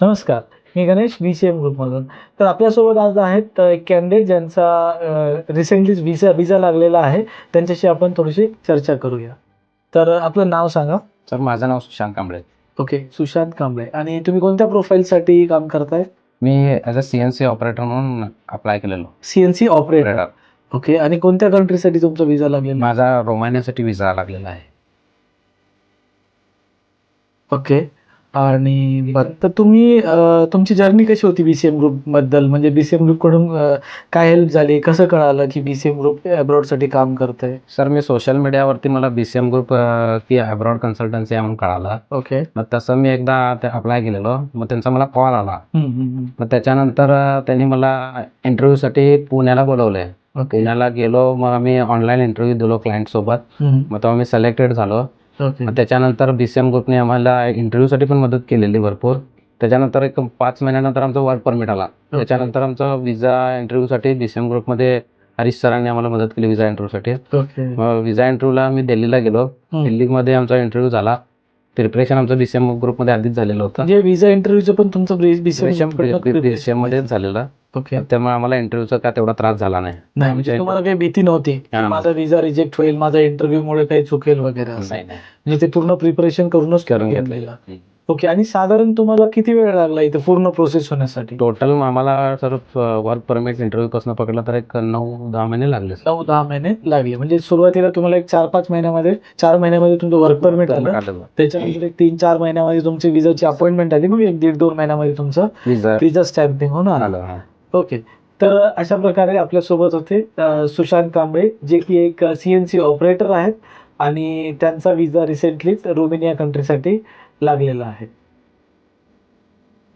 नमस्कार, मी गणेश BCM ग्रुपमधून. तर आपल्यासोबत आज आहेत एक कॅन्डिडेट ज्यांचा रिसेंटलीच व्हिसा लागलेला आहे. त्यांच्याशी आपण थोडीशी चर्चा करूया. तर आपलं नाव सांगा. सर माझं नाव सुशांत कांबळे. ओके, सुशांत कांबळे. आणि तुम्ही कोणत्या प्रोफाईलसाठी काम करताय? मी ॲज अ CNC ऑपरेटर म्हणून अप्लाय केलेलो. CNC operator. ऑपरेटर. ओके. आणि कोणत्या कंट्रीसाठी तुमचा व्हिसा लागलेला आहे? माझा रोमानियासाठी व्हिसा लागलेला आहे. ओके. आणि बरं, तर तुम्ही तुमची जर्नी कशी होती BCM ग्रुपबद्दल? म्हणजे BCM ग्रुपकडून काय हेल्प झाली? कसं कळालं की BCM ग्रुप अब्रॉडसाठी काम करतंय? सर मी सोशल मीडियावरती मला BCM ग्रुप की अब्रॉड कन्सल्टन्सी आहे म्हणून कळालं. ओके. मग तसं मी एकदा अप्लाय केलेलो. मग त्यांचा मला कॉल आला. हं, हं, हं. मग त्याच्यानंतर त्यांनी मला इंटरव्ह्यूसाठी पुण्याला बोलवले. ओके. पुण्याला गेलो. मग आम्ही ऑनलाईन इंटरव्ह्यू दिलो क्लायंटसोबत. हं. मग तेव्हा मी सिलेक्टेड झालो. ओके. मग त्याच्यानंतर BCM ग्रुपने आम्हाला इंटरव्ह्यूसाठी पण मदत केलेली भरपूर. त्याच्यानंतर एक 5 महिन्यानंतर आमचा वर्क परमिट आला. त्याच्यानंतर आमचा व्हिसा इंटरव्ह्यूसाठी BCM ग्रुपमध्ये हरीश सरांनी आम्हाला मदत केली व्हिसा इंटरव्ह्यूसाठी. ओके. मग व्हिसा इंटरव्ह्यूला मी दिल्लीला गेलो. दिल्लीमध्ये आमचा इंटरव्ह्यू झाला. प्रिपरेशन आमचं BCM ग्रुपमध्ये आधीच झालेलं होतं. म्हणजे व्हिसा इंटरव्ह्यूचं पण तुमचं BCM मध्येच झालेलं. ओके. त्यामुळे आम्हाला इंटरव्ह्यूचा काय तेवढा त्रास झाला नाही. नाही, म्हणजे तुम्हाला काही भीती नव्हती की हां. माझा व्हिसा रिजेक्ट होईल, माझा इंटरव्ह्यूमुळे काही चुकेल वगैरे असं? नाही. म्हणजे ते पूर्ण प्रिपरेशन करूनच करून घेतलेलं. घेतलेलं. ओके. आणि साधारण तुम्हाला किती वेळ लागला इथे पूर्ण प्रोसेस होण्यासाठी? टोटल आम्हाला सर वर्क परमिट इंटरव्ह्यूपासून पकडलं तर एक 9-10 महिने लागले. 9-10 महिने लागले. म्हणजे सुरुवातीला तुम्हाला एक 4-5 महिन्यामध्ये 4 महिन्यामध्ये तुमचं वर्क परमिट आलं. त्याच्यानंतर एक 3-4 महिन्यामध्ये तुमची व्हिसाची अपॉइंटमेंट आली. मग 1-1.5-2 महिन्यामध्ये तुमचं व्हिसा स्टॅम्पिंग होऊन आलं. ओके. तर अशा प्रकारे आपल्यासोबत होते सुशांत कांबळे, जे की एक CNC ऑपरेटर आहेत आणि त्यांचा व्हिसा रिसेंटलीच रोमेनिया कंट्रीसाठी लागलेला आहे.